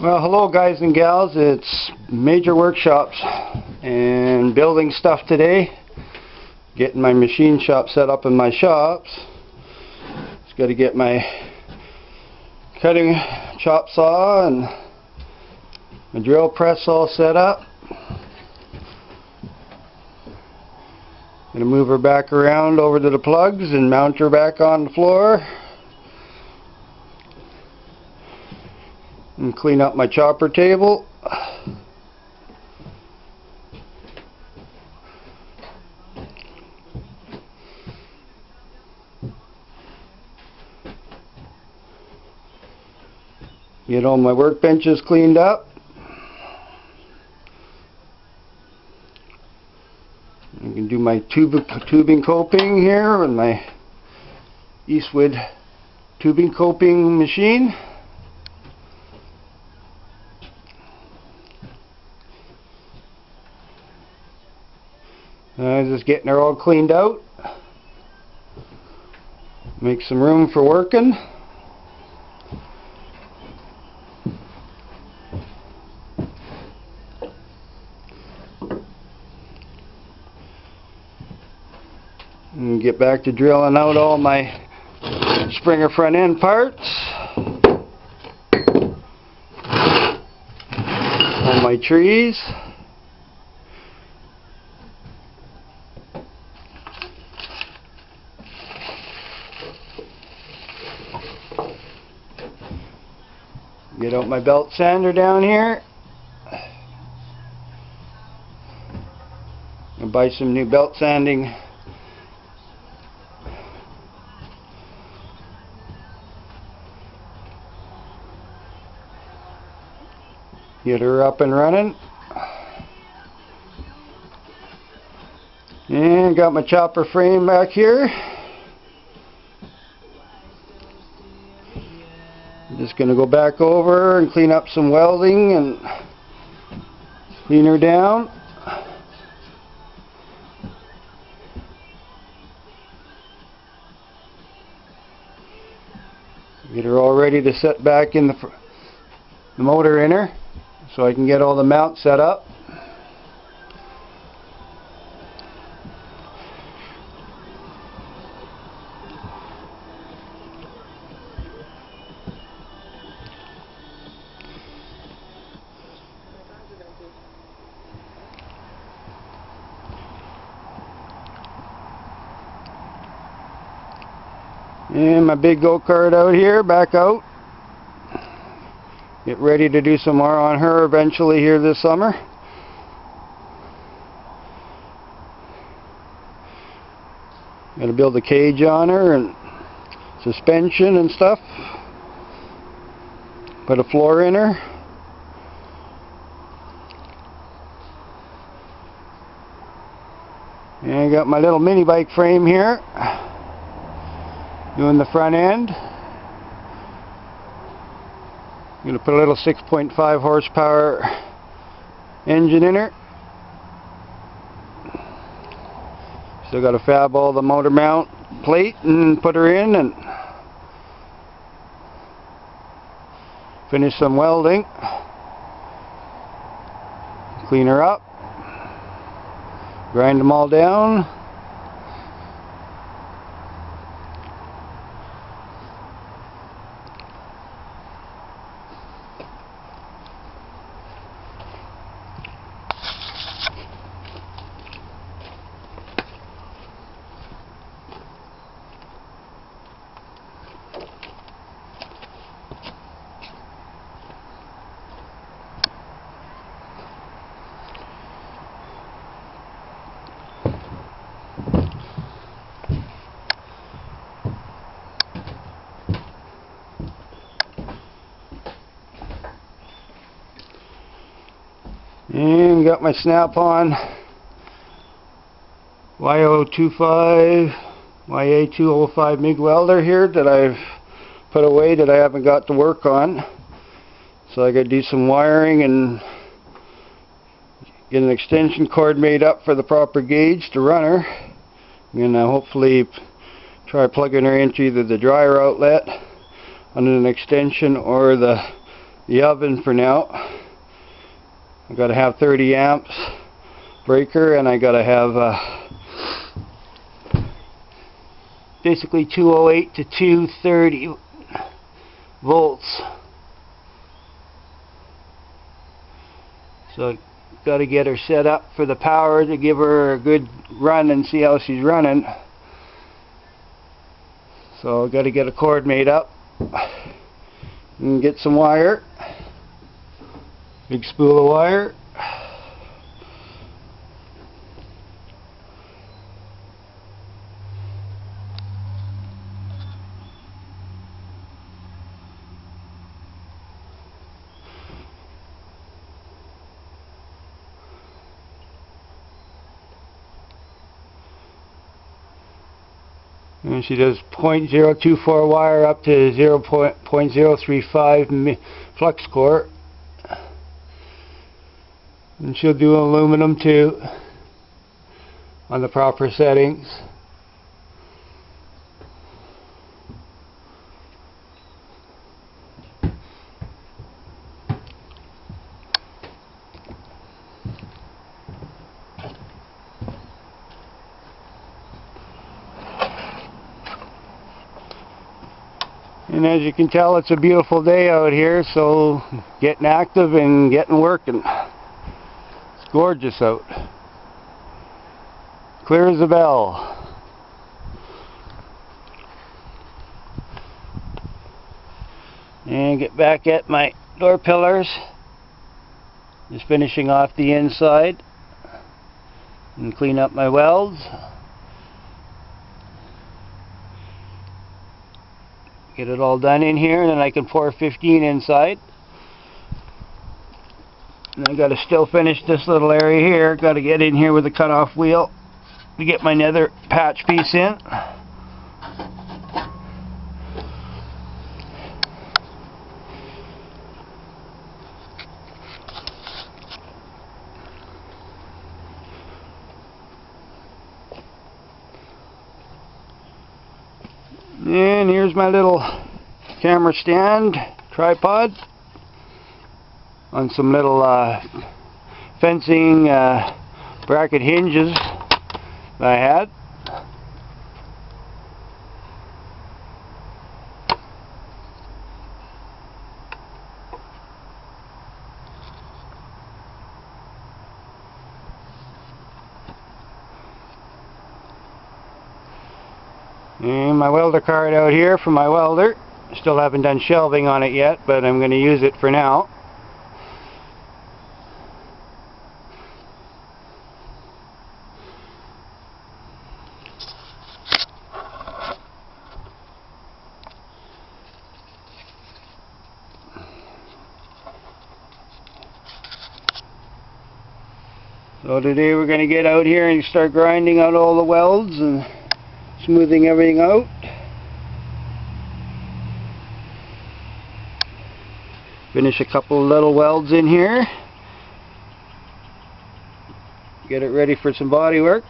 Well, hello guys and gals, it's Major Workshops and building stuff today. Getting my machine shop set up in my shops. Just got to get my cutting chop saw and my drill press all set up. Gonna move her back around over to the plugs and mount her back on the floor. And clean up my chopper table. Get all my workbenches cleaned up. I can do my tubing coping here with my Eastwood tubing coping machine. Just getting her all cleaned out. Make some room for working. And get back to drilling out all my Springer front end parts. All my trees. Get out my belt sander down here. And buy some new belt sanding. Get her up and running. And got my chopper frame back here. Just going to go back over and clean up some welding and clean her down. Get her all ready to set back in the motor in her so I can get all the mounts set up. And my big go-kart out here, back out. Get ready to do some more on her eventually here this summer. Got to build a cage on her and suspension and stuff. Put a floor in her. And I got my little mini bike frame here. Doing the front end. I'm going to put a little 6.5 horsepower engine in her. Still got to fab all the motor mount plate and put her in and finish some welding. Clean her up. Grind them all down. And got my Snap-on YA205 MIG welder here that I've put away that I haven't got to work on. So I got to do some wiring and get an extension cord made up for the proper gauge to run her. And hopefully try plugging her into either the dryer outlet under an extension or the the oven for now. I gotta have 30 amps breaker, and I gotta have basically 208 to 230 volts. So got to get her set up for the power to give her a good run and see how she's running. So got to get a cord made up and get some wire, big spool of wire. And she does 0.024 wire up to 0.035 flux core. And she'll do aluminum too on the proper settings. And as you can tell, it's a beautiful day out here, so getting active and getting working. It's gorgeous out. Clear as a bell. And get back at my door pillars. Just finishing off the inside. And clean up my welds. Get it all done in here, and then I can pour 15 inside. And I got to still finish this little area here. Got to get in here with a cutoff wheel to get my nether patch piece in. And here's my little camera stand, tripod, on some little fencing bracket hinges that I had. And my welder card out here for my welder. Still haven't done shelving on it yet, but I'm going to use it for now. So today we're going to get out here and start grinding out all the welds and smoothing everything out. Finish a couple little welds in here. Get it ready for some body work.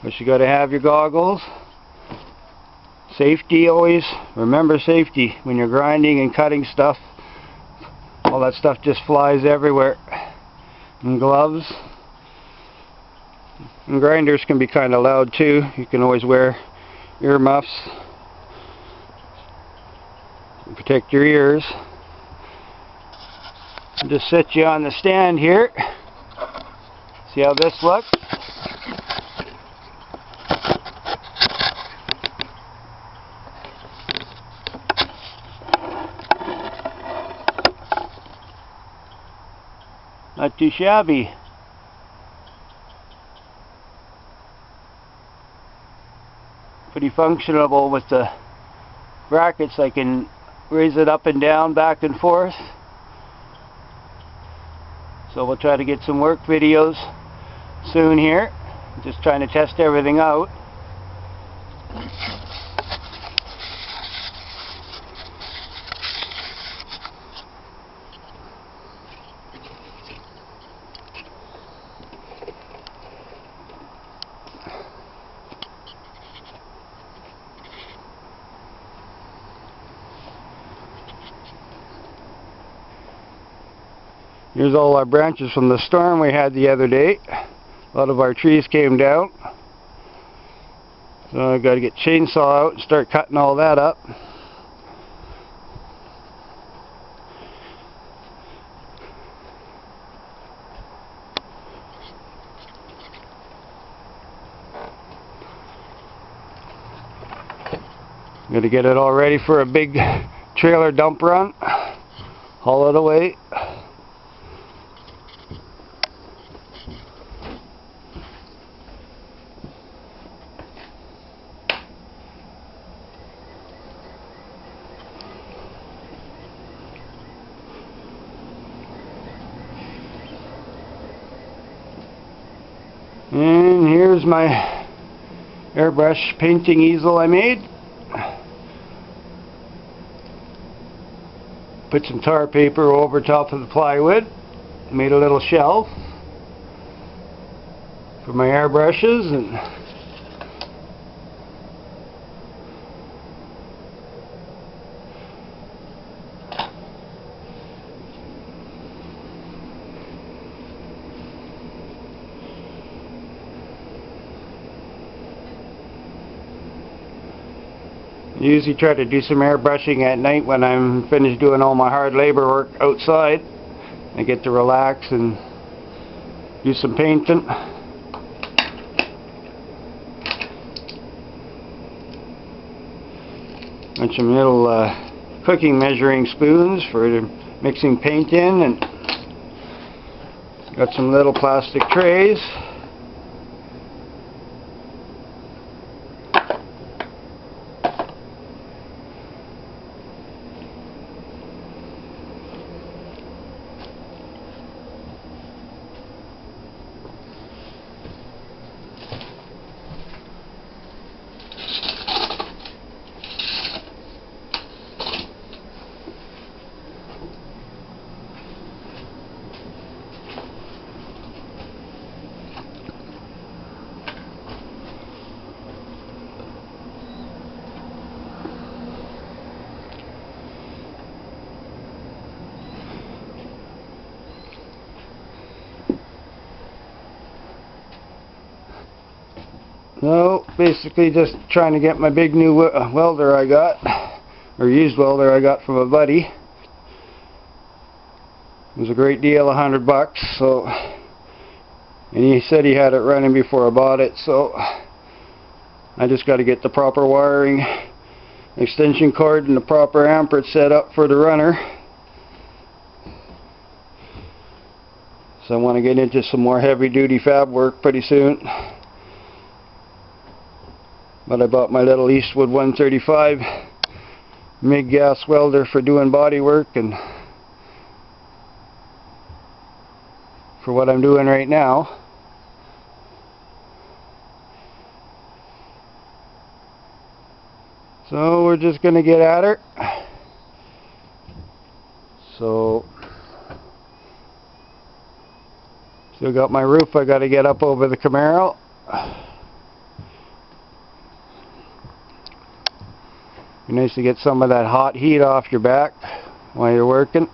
But you got to have your goggles. Safety always. Remember safety when you're grinding and cutting stuff. All that stuff just flies everywhere. And gloves. And grinders can be kind of loud too. You can always wear earmuffs to protect your ears. I'll just set you on the stand here. See how this looks? Not too shabby. Pretty functional with the brackets. I can raise it up and down, back and forth. So we'll try to get some work videos soon here. Just trying to test everything out. Here's all our branches from the storm we had the other day. A lot of our trees came down. So I've got to get chainsaw out and start cutting all that up. I'm going to get it all ready for a big trailer dump run. Haul it away. And here's my airbrush painting easel I made. Put some tar paper over top of the plywood. Made a little shelf for my airbrushes, and I usually try to do some airbrushing at night when I'm finished doing all my hard labor work outside. I get to relax and do some painting. And some little cooking measuring spoons for mixing paint in, and got some little plastic trays. No, basically just trying to get my big new welder I got, or used welder I got from a buddy. It was a great deal, $100. So, and he said he had it running before I bought it. So I just got to get the proper wiring, extension cord, and the proper amperage set up for the runner. So I want to get into some more heavy-duty fab work pretty soon. But I bought my little Eastwood 135 MIG gas welder for doing body work, and for what I'm doing right now. So we're just going to get at her. So still got my roof I got to get up over the Camaro. Be nice to get some of that hot heat off your back while you're working.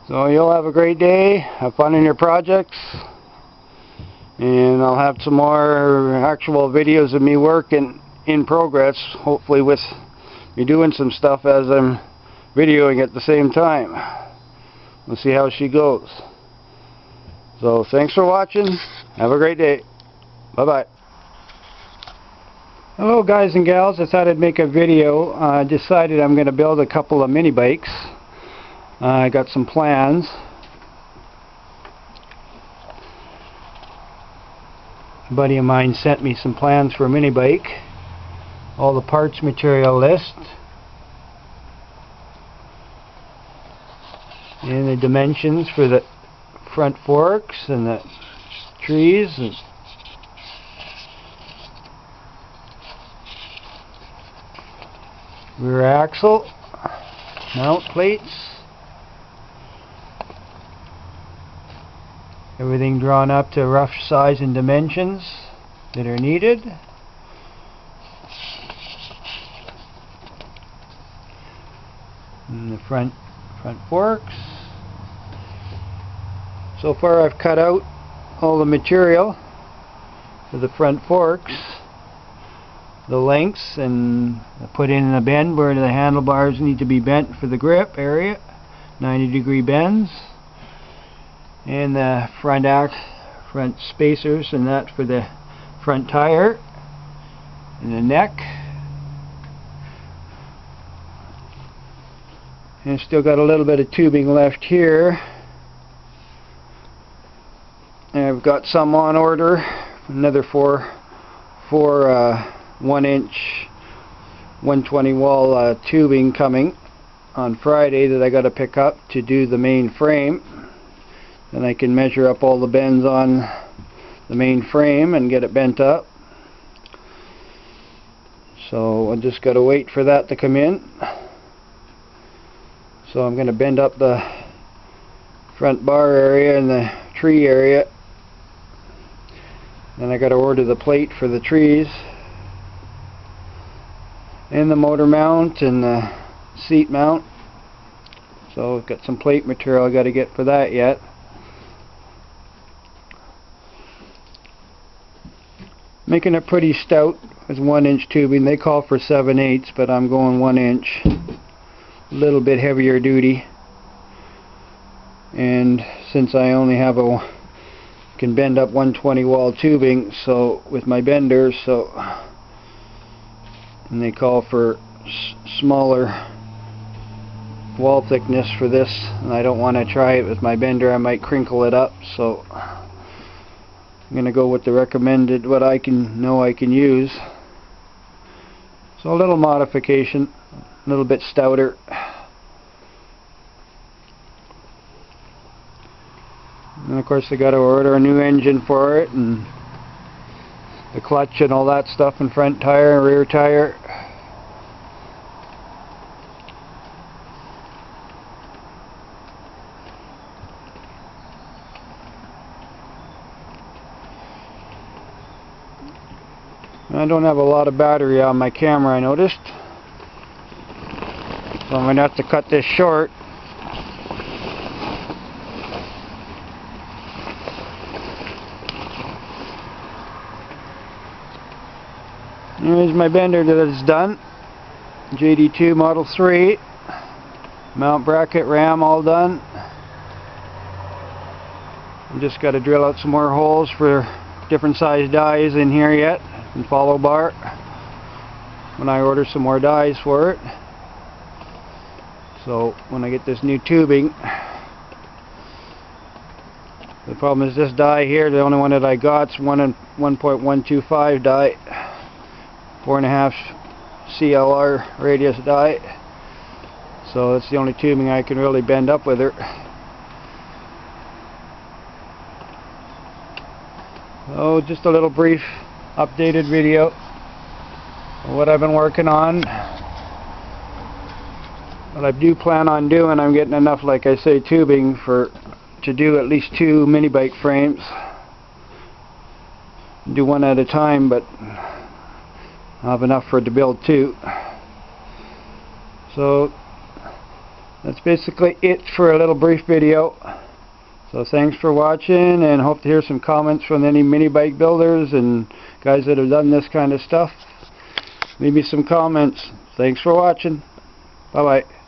So you'll have a great day, have fun in your projects, and I'll have some more actual videos of me working in progress, hopefully with me doing some stuff as I'm videoing at the same time. We'll see how she goes. So thanks for watching, have a great day. Bye-bye. Hello guys and gals, I thought I'd make a video. I decided I'm going to build a couple of mini bikes. I got some plans. A buddy of mine sent me some plans for a mini bike. All the parts material list. And the dimensions for the front forks and the trees and rear axle, mount plates, everything drawn up to rough size and dimensions that are needed. front forks. So far I've cut out all the material for the front forks, the lengths, and I put in a bend where the handlebars need to be bent for the grip area, 90-degree bends, and the front spacers and that for the front tire and the neck. And still got a little bit of tubing left here. And I've got some on order, another four 1-inch 120 wall tubing coming on Friday that I got to pick up to do the main frame. Then I can measure up all the bends on the main frame and get it bent up. So I just got to wait for that to come in. So I'm going to bend up the front bar area and the tree area. Then I got to order the plate for the trees and the motor mount and the seat mount. So I've got some plate material I got to get for that yet. Making it pretty stout with 1-inch tubing. They call for 7/8, but I'm going 1 inch. A little bit heavier duty. And since I only have can bend up 120 wall tubing, so with my benders, and they call for smaller wall thickness for this, and I don't want to try it with my bender. I might crinkle it up, so I'm going to go with the recommended, what I know I can use. So a little modification, a little bit stouter. And of course I got to order a new engine for it, and the clutch and all that stuff, and front tire and rear tire. I don't have a lot of battery on my camera, I noticed. So I'm going to have to cut this short. Here's my bender that is done. JD2 Model 3. Mount bracket, ram all done. I just got to drill out some more holes for different size dies in here yet, and follow bar when I order some more dies for it. So when I get this new tubing, the problem is this die here, the only one that I got is 1.125 die, 4.5 CLR radius die. So that's the only tubing I can really bend up with her. Oh, just a little brief updated video of what I've been working on. What I do plan on doing, I'm getting enough, like I say, tubing to do at least 2 mini bike frames. Do one at a time, but I'll have enough for it to build 2. So that's basically it for a little brief video. So thanks for watching, and hope to hear some comments from any mini bike builders and guys that have done this kind of stuff. Leave me some comments. Thanks for watching. Bye bye.